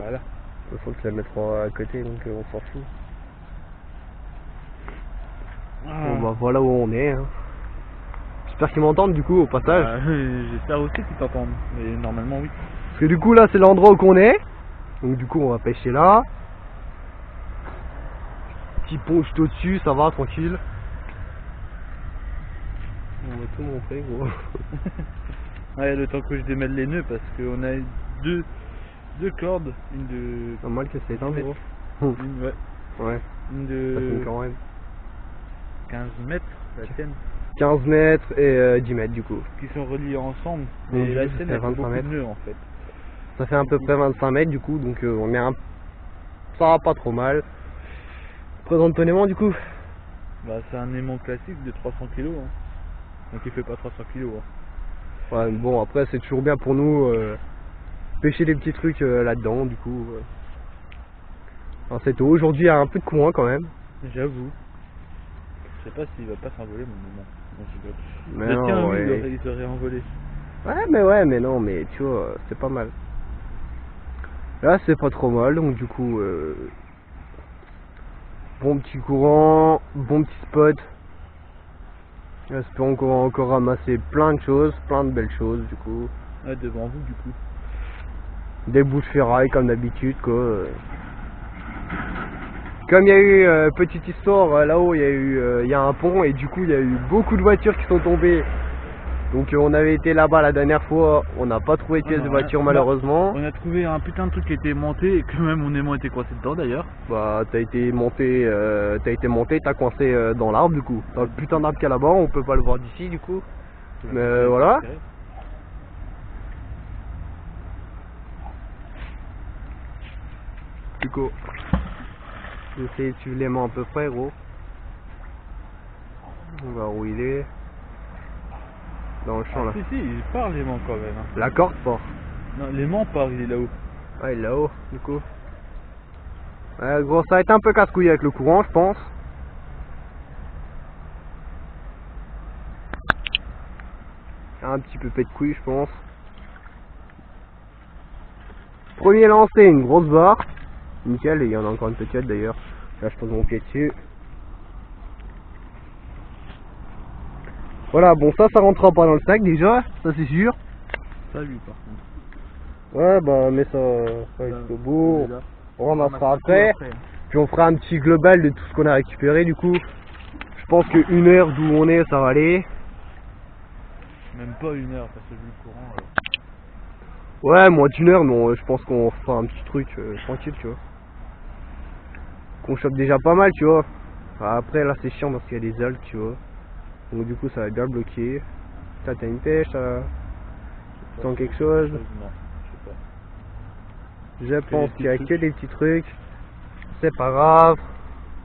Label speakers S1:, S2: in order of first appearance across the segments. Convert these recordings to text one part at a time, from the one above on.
S1: Voilà.
S2: De toute façon, tu la mettras à côté, donc on s'en fout. Bon bah voilà où on est. Hein. J'espère qu'ils m'entendent du coup au passage.
S1: J'espère aussi qu'ils t'entendent, mais normalement oui.
S2: Parce que du coup là c'est l'endroit où on est. Donc du coup on va pêcher là. Petit pont juste au-dessus, ça va, tranquille. On va tout montrer gros.
S1: Ouais, le temps que je démêle les nœuds parce qu'on a deux cordes, une de...
S2: Normal que c'est éteint gros.
S1: Une, ouais.
S2: Ouais.
S1: Une
S2: Ça fait une
S1: de
S2: carène.
S1: 15 mètres, la tienne.
S2: 15 mètres et 10 mètres du coup.
S1: Qui sont reliés ensemble,
S2: Donc,
S1: mais la
S2: ça
S1: tienne
S2: fait
S1: elle fait
S2: 25
S1: beaucoup
S2: mètres.
S1: de nœuds en fait.
S2: Ça fait à peu près 25 mètres du coup, donc on est un... Ça va pas trop mal. Présente ton aimant du coup.
S1: Bah c'est un aimant classique de 300 kg, hein. Donc il fait pas 300 kg. Hein.
S2: Ouais, bon après c'est toujours bien pour nous pêcher des petits trucs là-dedans du coup. Alors, c'est tôt. Aujourd'hui il y a un peu de courant quand même.
S1: J'avoue. Je sais pas s'il va pas s'envoler mon aimant. Non, je rigole.
S2: Mais
S1: Le
S2: non,
S1: tien, oui,
S2: ouais.
S1: il serait envolé.
S2: Ouais mais non mais tu vois c'est pas mal. Là c'est pas trop mal donc du coup bon petit courant, bon petit spot. Espérons qu'on va encore ramasser plein de choses, plein de belles choses du coup.
S1: Ouais, devant vous du coup.
S2: Des bouts de ferraille comme d'habitude quoi. Comme il y a eu petite histoire là-haut, il y a un pont et du coup il y a eu beaucoup de voitures qui sont tombées. Donc on avait été là-bas la dernière fois, on n'a pas trouvé de pièces de voiture malheureusement.
S1: On a trouvé un putain de truc qui était monté et que même mon aimant était coincé dedans d'ailleurs.
S2: Bah t'as été monté, t'as coincé dans l'arbre du coup. Dans le putain d'arbre qu'il y a là-bas, on peut pas le voir d'ici du coup. Mais voilà. Du coup, j'essaie de suivre l'aimant à peu près gros. On va où il est. Dans le champ là.
S1: Si, il part l'aimant quand même. Hein.
S2: La corde part.
S1: Non, l'aimant part, il est là-haut.
S2: Ouais, il est là-haut du coup. Gros, ça va être un peu casse-couille avec le courant, je pense. Un petit peu pet de couille, je pense. Premier lancé, une grosse barre. Nickel, et il y en a encore une petite d'ailleurs. Là, je pose mon pied dessus. Voilà, bon, ça rentrera pas dans le sac déjà, ça c'est sûr.
S1: Ça, lui, par contre.
S2: Ouais, bah, on met ça jusqu'au bout. On ramassera après. Puis on fera un petit global de tout ce qu'on a récupéré du coup. Je pense que 1 heure d'où on est ça va aller.
S1: Même pas 1 heure parce que vu le courant.
S2: Ouais, moins d'1 heure, mais je pense qu'on fera un petit truc tranquille, tu vois. Qu'on chope déjà pas mal, tu vois. Après là c'est chiant parce qu'il y a des algues, tu vois. Donc du coup ça va bien bloquer. T'as une pêche, t'as quelque chose.
S1: Non, je sais pas.
S2: Je pense qu'il y a que des petits trucs. C'est pas grave.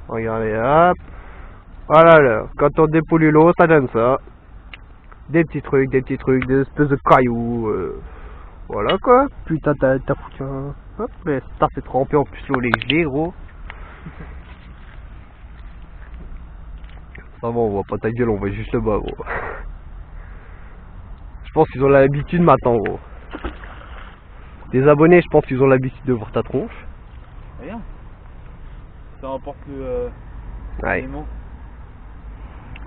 S2: Regardez, hop. Voilà, là. Quand on dépollue l'eau, ça donne ça. Des petits trucs, des espèces de cailloux. Voilà quoi. Puis t'as foutu un... Hop, mais ça fait tremper en plus l'eau les gelée, gros. Ça va, on voit pas ta gueule, on voit juste le bas, gros. Je pense qu'ils ont l'habitude maintenant, gros. Les abonnés, je pense qu'ils ont l'habitude de voir ta tronche.
S1: Rien. Ça emporte le l'aimant.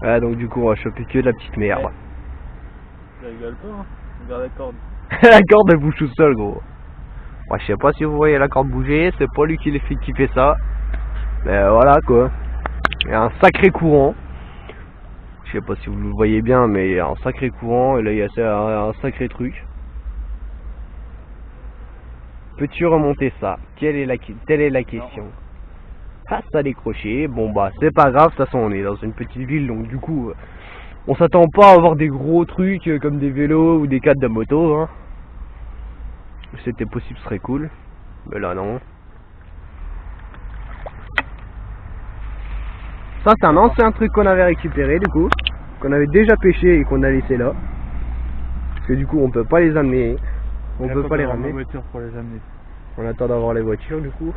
S2: Ouais, donc du coup, on va choper que de la petite merde.
S1: Ouais. Je rigole pas, hein. Regarde la corde.
S2: La corde, elle bouge tout seul, gros. Ouais, je sais pas si vous voyez la corde bouger, c'est pas lui qui fait ça. Mais voilà, quoi. Il y a un sacré courant. Je sais pas si vous le voyez bien, mais il y a un sacré courant et là il y a un sacré truc. Peux-tu remonter ça? Telle est la question. Ah, ça a décroché. Bon bah c'est pas grave, de toute façon on est dans une petite ville donc du coup on s'attend pas à avoir des gros trucs comme des vélos ou des cadres de moto. Hein. Si c'était possible ce serait cool. Mais là non. Ça c'est un ancien truc qu'on avait récupéré du coup, qu'on avait déjà pêché et qu'on a laissé là. Parce que du coup on peut pas les amener, on peut pas les ramener.
S1: Voiture pour les amener.
S2: On attend d'avoir les voitures du coup.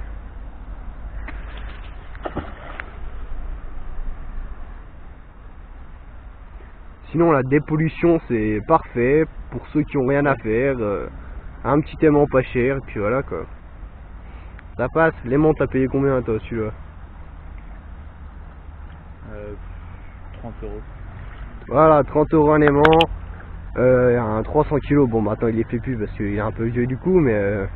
S2: Sinon la dépollution c'est parfait pour ceux qui ont rien à faire, un petit aimant pas cher et puis voilà quoi. Ça passe. L'aimant, t'as payé combien toi celui-là?
S1: 30 euros.
S2: Voilà, 30 euros un aimant. Un 300 kg. Bon, maintenant il les fait plus parce qu'il est un peu vieux du coup, mais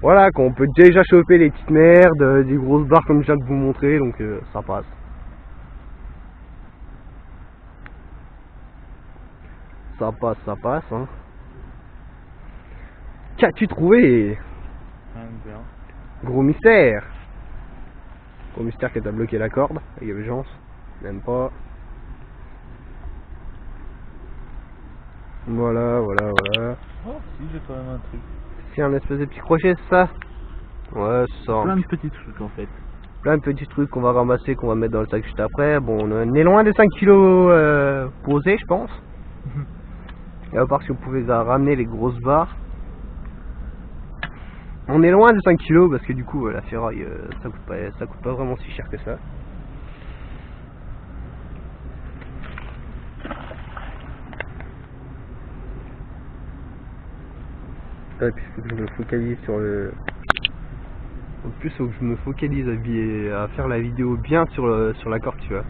S2: voilà, qu'on peut déjà choper les petites merdes, des grosses barres comme je viens de vous montrer, donc ça passe. Ça passe, hein. Qu'as-tu trouvé?
S1: Bien.
S2: Gros mystère. Gros mystère que t'as bloqué la corde, avec urgence. Même pas. Voilà.
S1: Oh, si, j'ai quand même un truc.
S2: C'est un espèce de petit crochet, c'est ça? Ouais, c'est ça.
S1: Plein de petits trucs en fait.
S2: Plein de petits trucs qu'on va ramasser, qu'on va mettre dans le sac juste après. Bon, on est loin des 5 kilos posés, je pense. Et à part si on pouvait ramener les grosses barres. On est loin des 5 kilos parce que du coup, la ferraille, ça coûte pas vraiment si cher que ça. Et puis il faut que je me focalise sur le... En plus, il faut que je me focalise à faire la vidéo bien sur la corde, tu vois.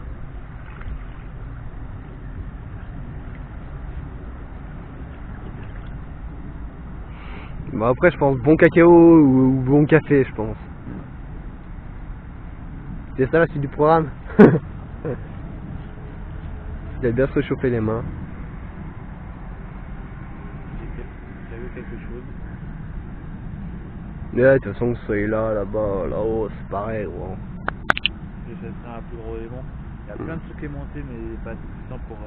S2: Bon après, je pense bon cacao ou bon café, je pense. C'est ça la suite du programme. Il a bien se réchauffer les mains.
S1: J'ai vu quelque chose.
S2: Mais de toute façon, que ce soit là, là-bas, là-haut, c'est pareil, gros.
S1: J'achèterai un plus gros aimant. Il y a plein de trucs aimantés, mais pas suffisant pour.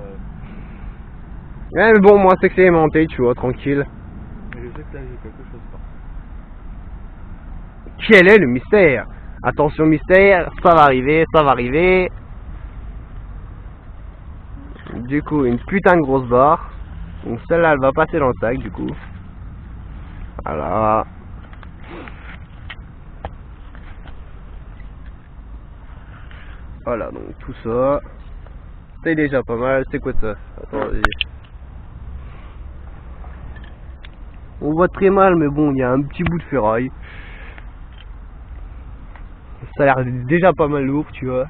S2: Ouais, mais bon, moi, c'est que c'est aimanté, tu vois, tranquille.
S1: Mais je sais que là, j'ai quelque chose par.
S2: Quel est le mystère? Attention, mystère, ça va arriver, ça va arriver. Du coup, une putain de grosse barre. Donc celle-là, elle va passer dans le sac, du coup. Voilà. Voilà, donc tout ça. C'est déjà pas mal. C'est quoi ça? Attends, vas-y. On voit très mal, mais bon, il y a un petit bout de ferraille. Ça a l'air déjà pas mal lourd, tu vois.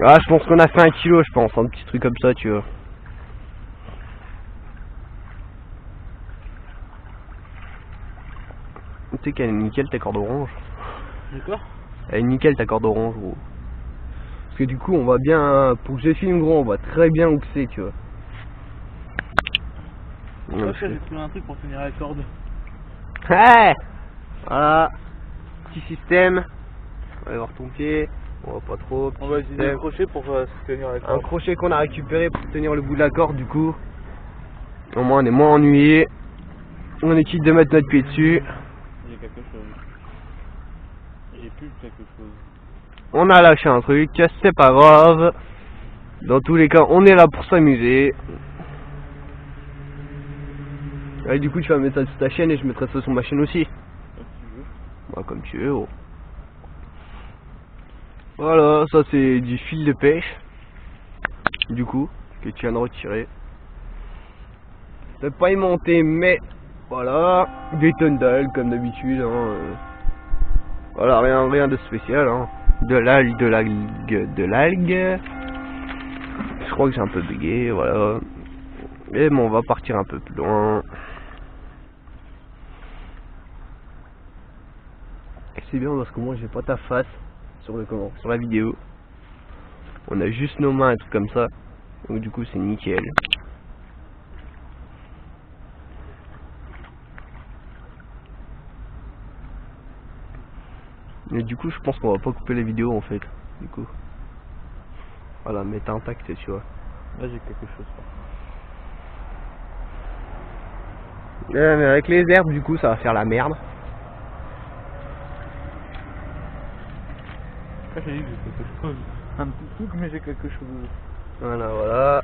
S2: Ah, je pense qu'on a fait 1 kilo, je pense, un petit truc comme ça, tu vois. Tu sais qu'elle est nickel ta corde orange.
S1: D'accord.
S2: Elle est nickel ta corde orange, gros. Parce que du coup, on va bien, pour que je filme, gros, on voit très bien où que c'est, tu vois.
S1: Ok, j'ai trouvé un truc pour tenir la corde.
S2: Ouais. Voilà. Petit système. On va voir ton pied. On voit pas trop.
S1: On va utiliser le crochet pour tenir la
S2: Un
S1: corde.
S2: crochet qu'on a récupéré pour tenir le bout de la corde, du coup. Au moins, on est moins ennuyé. On est quitte de mettre notre pied dessus.
S1: J'ai quelque chose. J'ai plus quelque chose.
S2: On a lâché un truc, c'est pas grave. Dans tous les cas, on est là pour s'amuser. Et du coup, tu vas mettre ça sur ta chaîne et je mettrai ça sur ma chaîne aussi.
S1: Comme tu veux.
S2: Bah, comme tu veux, gros. Voilà, ça c'est du fil de pêche. Du coup, que tu viens de retirer. C'est pas aimanté, mais voilà, des tonnes d'algues comme d'habitude. Hein. Voilà, rien de spécial. Hein. De l'algue. Je crois que j'ai un peu bugué, voilà. Et bon, on va partir un peu plus loin. C'est bien parce que moi j'ai pas ta face sur la vidéo. On a juste nos mains et trucs comme ça. Donc du coup c'est nickel. Mais du coup je pense qu'on va pas couper les vidéos en fait. Du coup. Voilà, mais t'es intact, tu vois.
S1: Là j'ai quelque chose.
S2: Mais avec les herbes du coup ça va faire la merde.
S1: Là j'ai dit que j'ai quelque chose. Un petit truc mais j'ai quelque chose.
S2: Voilà.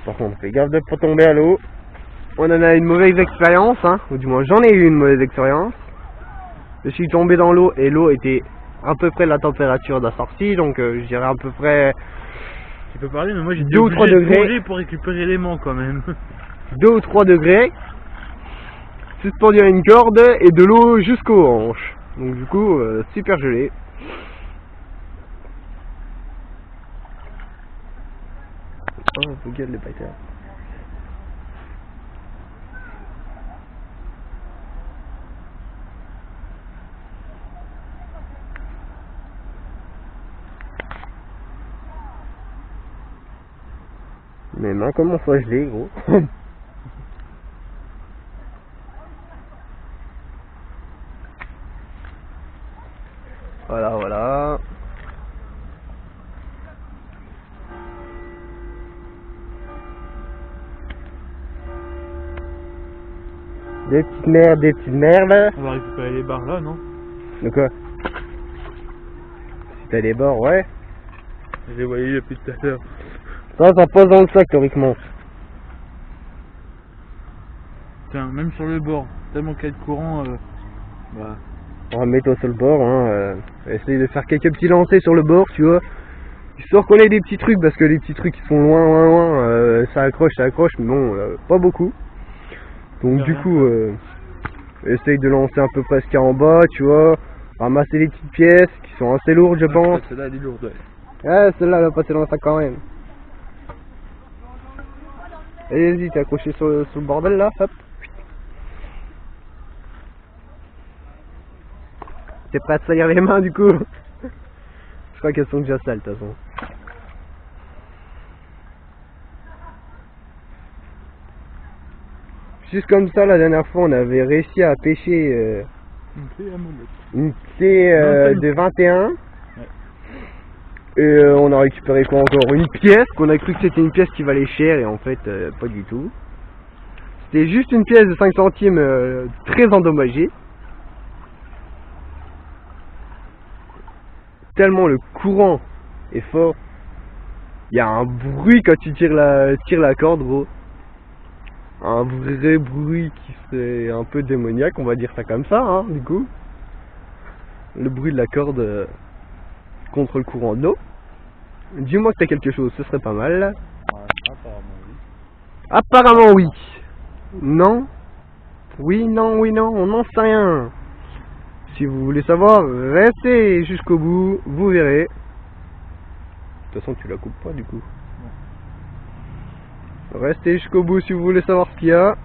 S2: Par contre, fais gaffe de pas tomber à l'eau. On en a une mauvaise expérience, hein. Ou du moins j'en ai eu une mauvaise expérience. Je suis tombé dans l'eau et l'eau était à peu près la température de la sortie, donc je dirais à peu près
S1: tu peux parler, mais moi j'étais
S2: 2 ou 3
S1: obligé de
S2: degrés.
S1: plonger pour récupérer l'aimant quand même.
S2: 2 ou 3 degrés, suspendu à une corde et de l'eau jusqu'aux hanches. Donc du coup, super gelé. Oh, regarde le bâtard. Mes mains commencent à geler, gros. Voilà, voilà. Des petites merdes, des petites merdes.
S1: On va récupérer les barres là, non?
S2: De quoi? Si t'as des bords, ouais.
S1: Je les voyais depuis tout à l'heure.
S2: Ça passe dans le sac, théoriquement.
S1: Tiens, même sur le bord, tellement qu'il y a de courant, bah...
S2: On va mettre sur le bord, hein. Essaye de faire quelques petits lancers sur le bord, tu vois. Histoire qu'on ait des petits trucs, parce que les petits trucs qui sont loin, ça accroche, mais bon, pas beaucoup. Donc du coup, essaye de lancer à peu près ce qu'il y a en bas, tu vois. Ramasser les petites pièces, qui sont assez lourdes, je pense.
S1: Celle-là, elle est lourde, ouais.
S2: Ouais, celle-là, elle va passer dans le sac quand même. Allez-y, t'es accroché sur le bordel là, hop. T'es prêt à te salir les mains du coup? Je crois qu'elles sont déjà sales de toute façon. Juste comme ça, la dernière fois, on avait réussi à pêcher une clé de 21. Et on a récupéré quoi encore? Une pièce, qu'on a cru que c'était une pièce qui valait cher et en fait pas du tout. C'était juste une pièce de 5 centimes très endommagée. Tellement le courant est fort. Il y a un bruit quand tu tires la corde, gros. Un vrai bruit qui serait un peu démoniaque, on va dire ça comme ça, hein, du coup. Le bruit de la corde contre le courant d'eau. Dis-moi que t'as quelque chose, ce serait pas mal.
S1: Apparemment oui.
S2: Apparemment oui. Non. Oui, non, on n'en sait rien. Si vous voulez savoir, restez jusqu'au bout, vous verrez. De toute façon, tu la coupes pas du coup. Non. Restez jusqu'au bout si vous voulez savoir ce qu'il y a.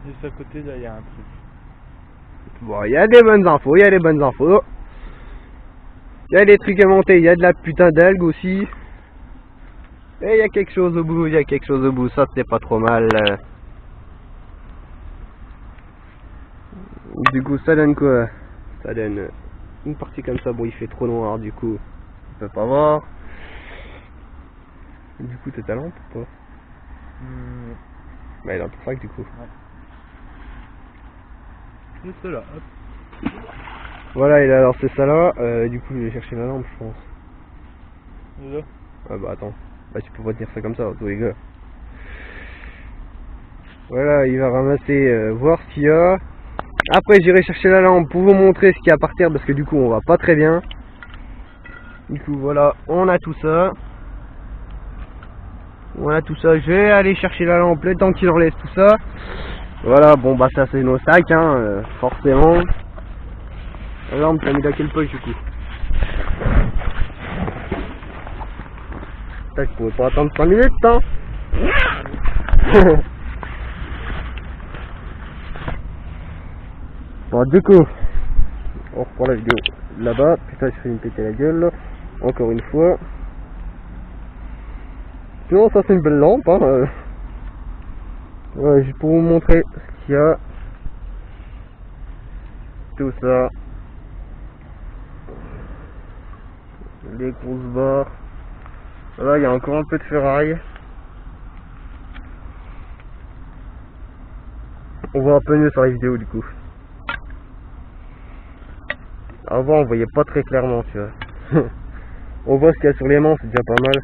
S1: Juste à côté, là, il y a un truc.
S2: Bon, il y a des bonnes infos, Il y a des trucs à monter, il y a de la putain d'algues aussi. Et il y a quelque chose au bout, ça c'est pas trop mal. Du coup, ça donne quoi? Ça donne une partie comme ça, bon il fait trop noir du coup, on peut pas voir. Du coup, t'as ta lampe ou pas? Bah il est dans ton sac du coup.
S1: Ouais. Juste là, hop.
S2: Voilà, il a lancé ça là, du coup je vais chercher la lampe je pense.
S1: Là.
S2: Ah bah attends, bah tu peux pas dire ça comme ça, tous les gars. Voilà, il va ramasser, voir ce qu'il y a. Après j'irai chercher la lampe pour vous montrer ce qu'il y a par terre parce que du coup on va pas très bien. Du coup voilà, on a tout ça. Je vais aller chercher la lampe le temps qu'il enlève tout ça. Voilà, bon bah ça c'est nos sacs hein, forcément. La lampe t'as mis dans quelle poche du coup? Ça je pourrais pas attendre 5 minutes hein. Bon du coup, on reprend la vidéo là-bas. Putain je fais me péter la gueule encore une fois. Sinon ça c'est une belle lampe hein. Ouais, juste pour vous montrer ce qu'il y a. Tout ça. Les grosses barres. Là il y a encore un peu de ferraille. On voit un peu mieux sur la vidéo du coup. Avant on voyait pas très clairement tu vois. On voit ce qu'il y a sur les mains, c'est déjà pas mal.